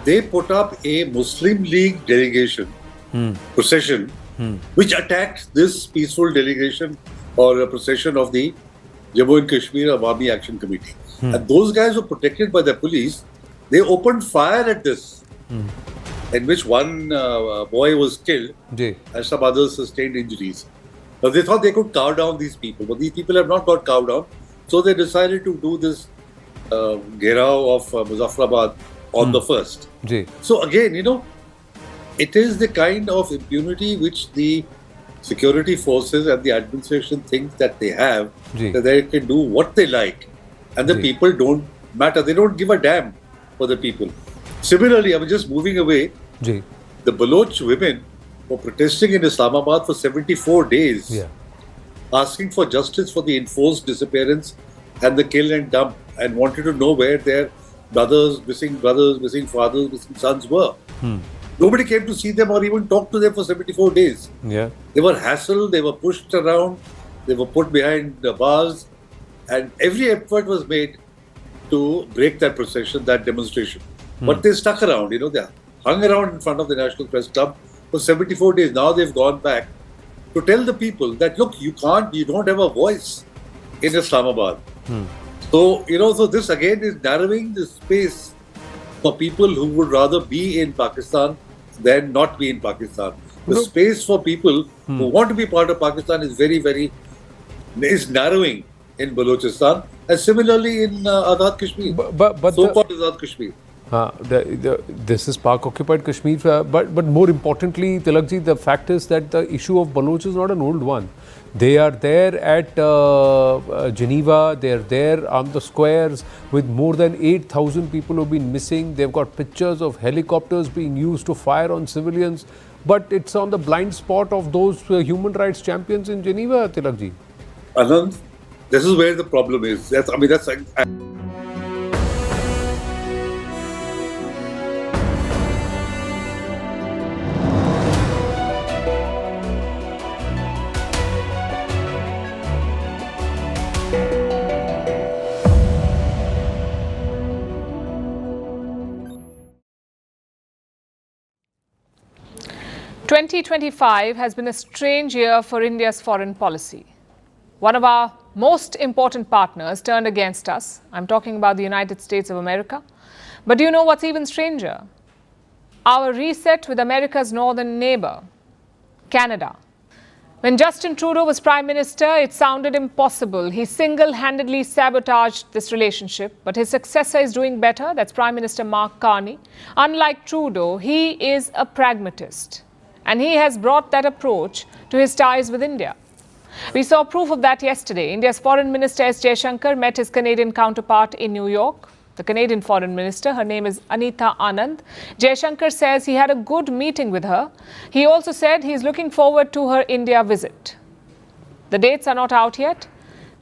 they put up a Muslim League delegation, procession, which attacked this peaceful delegation or a procession of the Jammu and Kashmir Awami Action Committee. And those guys were protected by the police. They opened fire at this, in which one boy was killed and some others sustained injuries. Now, they thought they could cow down these people, but these people have not got cowed down. So they decided to do this Gherao of Muzaffarabad on the 1st. So again, you know, it is the kind of impunity which the security forces and the administration think that they have, that they can do what they like. And the people don't matter. They don't give a damn for the people. Similarly, I was just moving away. The Baloch women were protesting in Islamabad for 74 days, asking for justice for the enforced disappearance and the kill and dump, and wanted to know where their brothers, missing fathers, missing sons were. Nobody came to see them or even talk to them for 74 days. They were hassled, they were pushed around, they were put behind the bars, and every effort was made to break that procession, that demonstration. But they stuck around, you know, they hung around in front of the National Press Club for 74 days. Now they've gone back to tell the people that, look, you don't have a voice in Islamabad. So, you know, so this again is narrowing the space for people who would rather be in Pakistan than not be in Pakistan. The space for people who want to be part of Pakistan is is narrowing in Balochistan, and similarly in Azad Kashmir, so-called Azad Kashmir. This is Pak-occupied Kashmir, but more importantly, Tilakji, the fact is that the issue of Baloch is not an old one. They are there at Geneva, they are there on the squares with more than 8,000 people who have been missing. They've got pictures of helicopters being used to fire on civilians, but it's on the blind spot of those human rights champions in Geneva, Tilakji. Anand, this is where the problem is. That's 2025 has been a strange year for India's foreign policy. One of our most important partners turned against us. I'm talking about the United States of America. But do you know what's even stranger? Our reset with America's northern neighbor, Canada. When Justin Trudeau was Prime Minister, it sounded impossible. He single-handedly sabotaged this relationship. But his successor is doing better. That's Prime Minister Mark Carney. Unlike Trudeau, he is a pragmatist. And he has brought that approach to his ties with India. We saw proof of that yesterday. India's Foreign Minister S. Jaishankar met his Canadian counterpart in New York. The Canadian Foreign Minister, her name is Anita Anand. Jaishankar says he had a good meeting with her. He also said he's looking forward to her India visit. The dates are not out yet,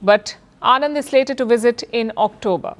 but Anand is slated to visit in October.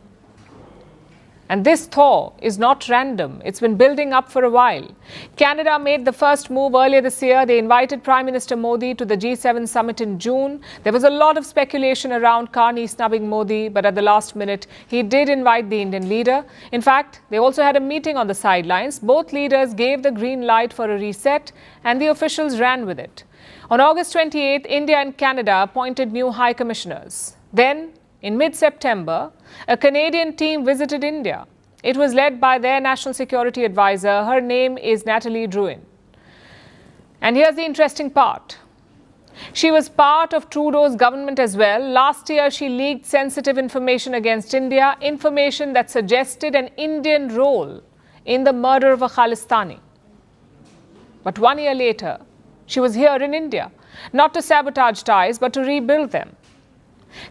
And this thaw is not random. It's been building up for a while. Canada made the first move earlier this year. They invited Prime Minister Modi to the G7 summit in June. There was a lot of speculation around Carney snubbing Modi, but at the last minute, he did invite the Indian leader. In fact, they also had a meeting on the sidelines. Both leaders gave the green light for a reset, and the officials ran with it. On August 28th, India and Canada appointed new high commissioners. Then, in mid-September, a Canadian team visited India. It was led by their national security advisor. Her name is Natalie Drouin. And here's the interesting part. She was part of Trudeau's government as well. Last year, she leaked sensitive information against India, information that suggested an Indian role in the murder of a Khalistani. But 1 year later, she was here in India, not to sabotage ties, but to rebuild them.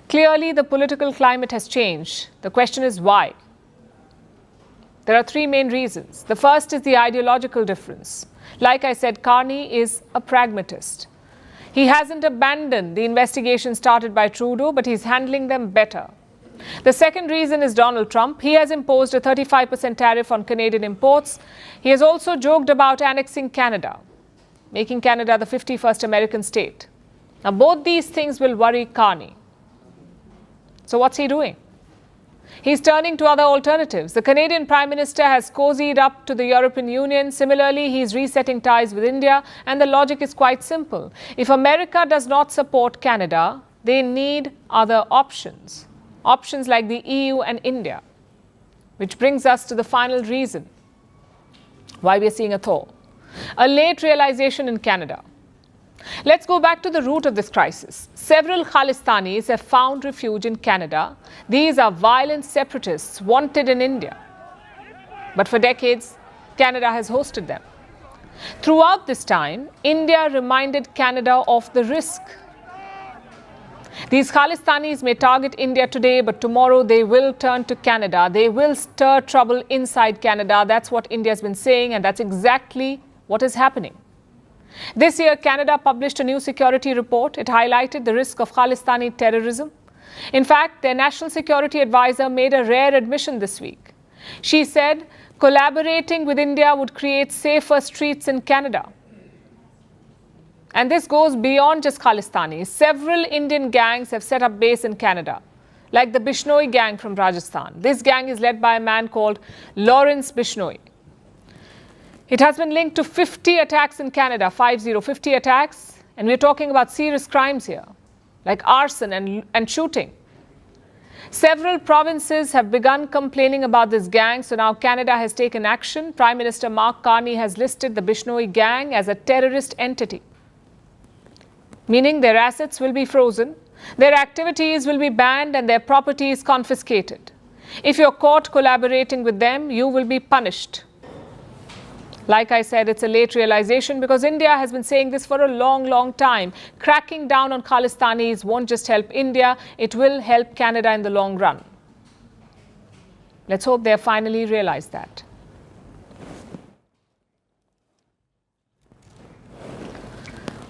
Clearly, the political climate has changed. The question is why? There are three main reasons. The first is the ideological difference. Like I said, Carney is a pragmatist. He hasn't abandoned the investigation started by Trudeau, but he's handling them better. The second reason is Donald Trump. He has imposed a 35% tariff on Canadian imports. He has also joked about annexing Canada, making Canada the 51st American state. Now, both these things will worry Carney. So what's he doing? He's turning to other alternatives. The Canadian Prime Minister has cozied up to the European Union. Similarly, he's resetting ties with India. And the logic is quite simple. If America does not support Canada, they need other options. Options like the EU and India. Which brings us to the final reason why we are seeing a thaw. A late realization in Canada. Let's go back to the root of this crisis. Several Khalistanis have found refuge in Canada. These are violent separatists wanted in India. But for decades, Canada has hosted them. Throughout this time, India reminded Canada of the risk. These Khalistanis may target India today, but tomorrow they will turn to Canada. They will stir trouble inside Canada. That's what India has been saying, and that's exactly what is happening. This year, Canada published a new security report. It highlighted the risk of Khalistani terrorism. In fact, their national security advisor made a rare admission this week. She said collaborating with India would create safer streets in Canada. And this goes beyond just Khalistanis. Several Indian gangs have set up base in Canada, like the Bishnoi gang from Rajasthan. This gang is led by a man called Lawrence Bishnoi. It has been linked to 50 attacks in Canada, 50 attacks. And we're talking about serious crimes here, like arson and shooting. Several provinces have begun complaining about this gang, so now Canada has taken action. Prime Minister Mark Carney has listed the Bishnoi gang as a terrorist entity, meaning their assets will be frozen, their activities will be banned, and their properties confiscated. If you're caught collaborating with them, you will be punished. Like I said, it's a late realization because India has been saying this for a long, long time. Cracking down on Khalistanis won't just help India, it will help Canada in the long run. Let's hope they have finally realized that.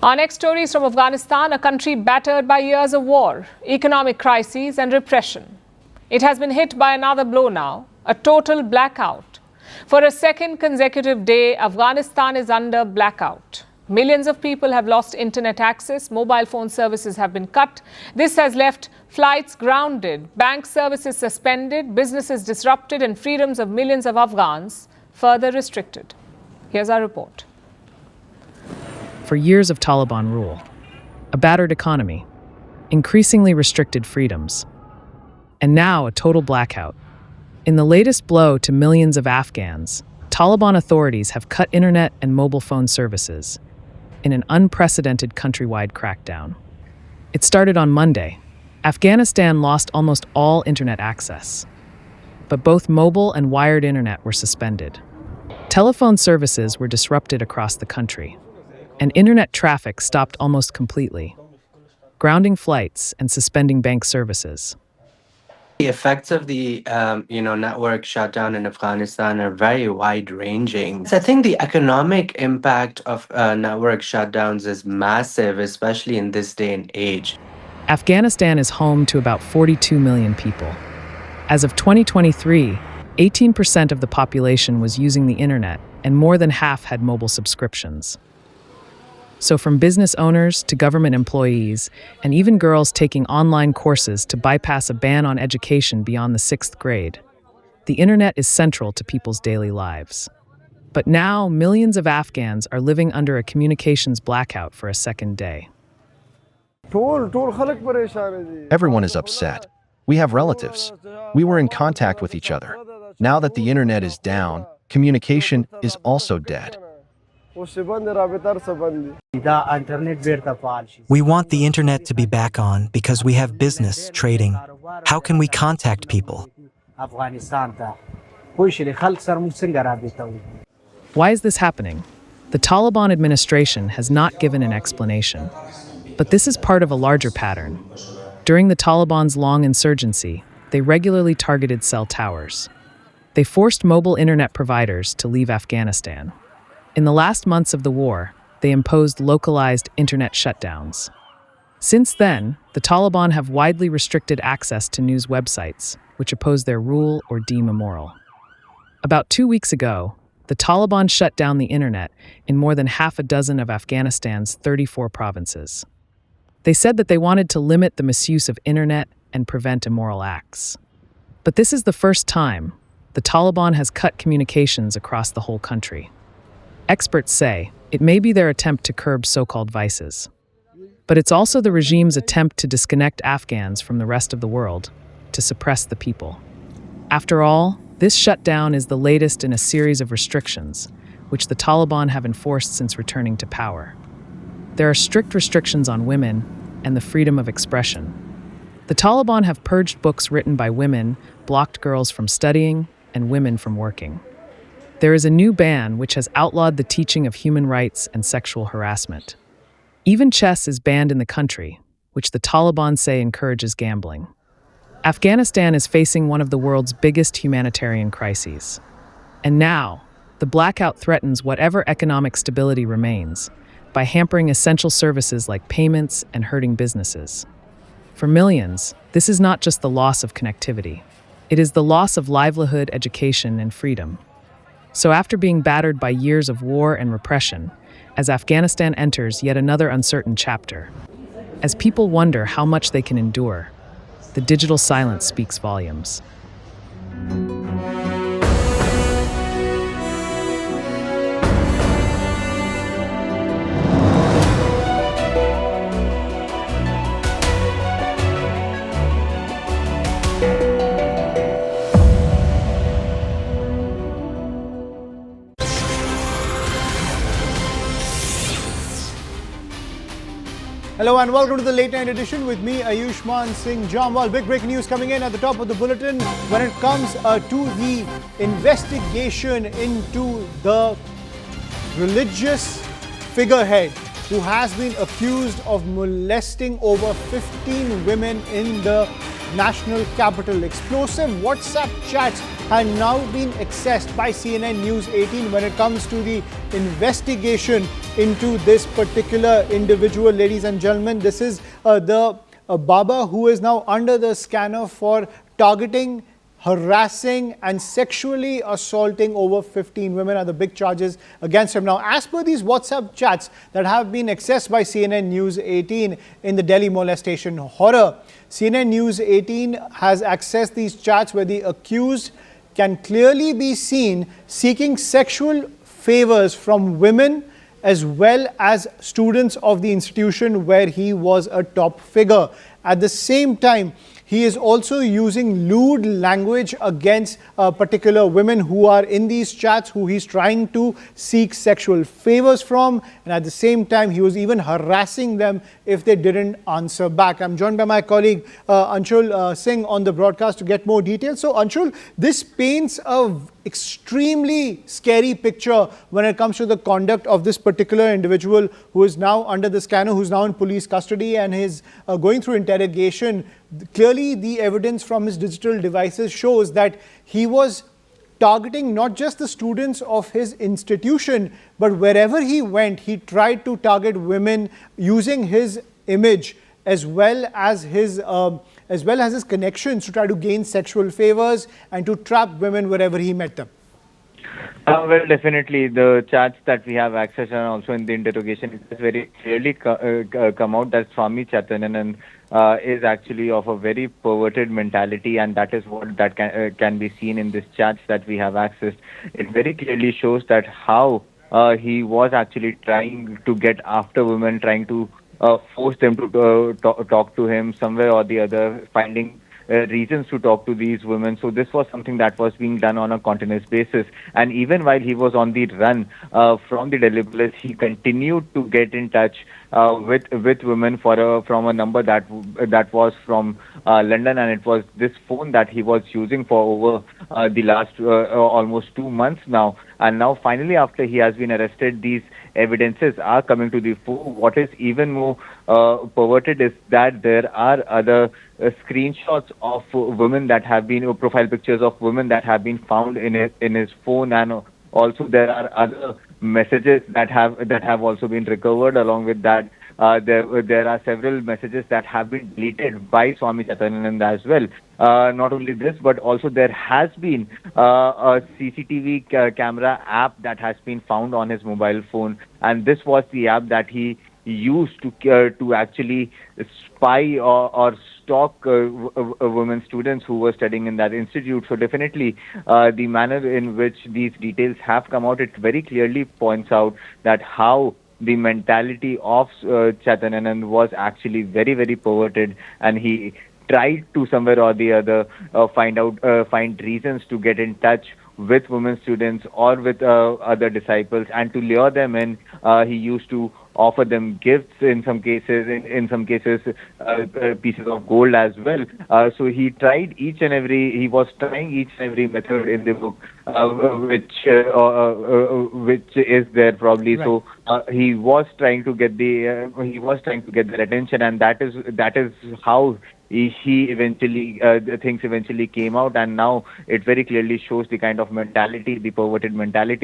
Our next story is from Afghanistan, a country battered by years of war, economic crises and repression. It has been hit by another blow now, a total blackout. For a second consecutive day, Afghanistan is under blackout. Millions of people have lost internet access, mobile phone services have been cut. This has left flights grounded, bank services suspended, businesses disrupted, and freedoms of millions of Afghans further restricted. Here's our report. For years of Taliban rule, a battered economy, increasingly restricted freedoms, and now a total blackout. In the latest blow to millions of Afghans, Taliban authorities have cut internet and mobile phone services in an unprecedented countrywide crackdown. It started on Monday. Afghanistan lost almost all internet access, but both mobile and wired internet were suspended. Telephone services were disrupted across the country, and internet traffic stopped almost completely, grounding flights and suspending bank services. The effects of the network shutdown in Afghanistan are very wide-ranging. I think the economic impact of network shutdowns is massive, especially in this day and age. Afghanistan is home to about 42 million people. As of 2023, 18% of the population was using the internet, and more than half had mobile subscriptions. So from business owners to government employees, and even girls taking online courses to bypass a ban on education beyond the 6th grade, the internet is central to people's daily lives. But now, millions of Afghans are living under a communications blackout for a second day. Everyone is upset. We have relatives. We were in contact with each other. Now that the internet is down, communication is also dead. We want the internet to be back on because we have business, trading. How can we contact people? Why is this happening? The Taliban administration has not given an explanation. But this is part of a larger pattern. During the Taliban's long insurgency, they regularly targeted cell towers. They forced mobile internet providers to leave Afghanistan. In the last months of the war, they imposed localized internet shutdowns. Since then, the Taliban have widely restricted access to news websites, which oppose their rule or deem immoral. About 2 weeks ago, the Taliban shut down the internet in more than half a dozen of Afghanistan's 34 provinces. They said that they wanted to limit the misuse of internet and prevent immoral acts. But this is the first time the Taliban has cut communications across the whole country. Experts say it may be their attempt to curb so-called vices. But it's also the regime's attempt to disconnect Afghans from the rest of the world, to suppress the people. After all, this shutdown is the latest in a series of restrictions, which the Taliban have enforced since returning to power. There are strict restrictions on women and the freedom of expression. The Taliban have purged books written by women, blocked girls from studying, and women from working. There is a new ban which has outlawed the teaching of human rights and sexual harassment. Even chess is banned in the country, which the Taliban say encourages gambling. Afghanistan is facing one of the world's biggest humanitarian crises. And now, the blackout threatens whatever economic stability remains by hampering essential services like payments and hurting businesses. For millions, this is not just the loss of connectivity. It is the loss of livelihood, education, and freedom. So after being battered by years of war and repression, as Afghanistan enters yet another uncertain chapter, as people wonder how much they can endure, the digital silence speaks volumes. Hello and welcome to the late night edition with me, Ayushman Singh Jamwal. Big breaking news coming in at the top of the bulletin when it comes to the investigation into the religious figurehead who has been accused of molesting over 15 women in the national capital. Explosive WhatsApp chats have now been accessed by CNN News 18 when it comes to the investigation into this particular individual. Ladies and gentlemen, this is the Baba who is now under the scanner for targeting, harassing and sexually assaulting over 15 women are the big charges against him. Now, as per these WhatsApp chats that have been accessed by CNN News 18 in the Delhi molestation horror, CNN News 18 has accessed these chats where the accused can clearly be seen seeking sexual favors from women as well as students of the institution where he was a top figure. At the same time, he is also using lewd language against particular women who are in these chats, who he's trying to seek sexual favors from. And at the same time, he was even harassing them if they didn't answer back. I'm joined by my colleague Anshul Singh on the broadcast to get more details. So Anshul, this paints a extremely scary picture when it comes to the conduct of this particular individual who is now under the scanner, who's now in police custody and is going through interrogation. Clearly, the evidence from his digital devices shows that he was targeting not just the students of his institution, but wherever he went, he tried to target women using his image as well as his connections to try to gain sexual favors and to trap women wherever he met them. Well, definitely the chats that we have access and also in the interrogation, it has very clearly come out that Swami Chaitanya is actually of a very perverted mentality, and that is what that can be seen in these chats that we have accessed. It very clearly shows that how he was actually trying to get after women, trying to force them to talk to him somewhere or the other, finding reasons to talk to these women. So this was something that was being done on a continuous basis. And even while he was on the run from the Delhi police, he continued to get in touch with women from a number that was from London, and it was this phone that he was using for over the last almost 2 months now. And now finally, after he has been arrested, these evidences are coming to the fore. What is even more perverted is that there are other screenshots of women that have been, profile pictures of women that have been found in his phone, and also there are other messages that have also been recovered. Along with that, there are several messages that have been deleted by Swami Chaitanya as well. Not only this, but also there has been a CCTV camera app that has been found on his mobile phone, and this was the app that he used to actually spy or stalk women students who were studying in that institute. So definitely the manner in which these details have come out, it very clearly points out that how the mentality of Chaitanya was actually very, very perverted, and he tried to somewhere or the other find reasons to get in touch with women students or with other disciples, and to lure them in. He used to offer them gifts in some cases, pieces of gold as well. So he was trying each and every method in the book, which is there probably. Right. So he was trying to get their attention, and that is how he eventually things eventually came out, and now it very clearly shows the kind of mentality, the perverted mentality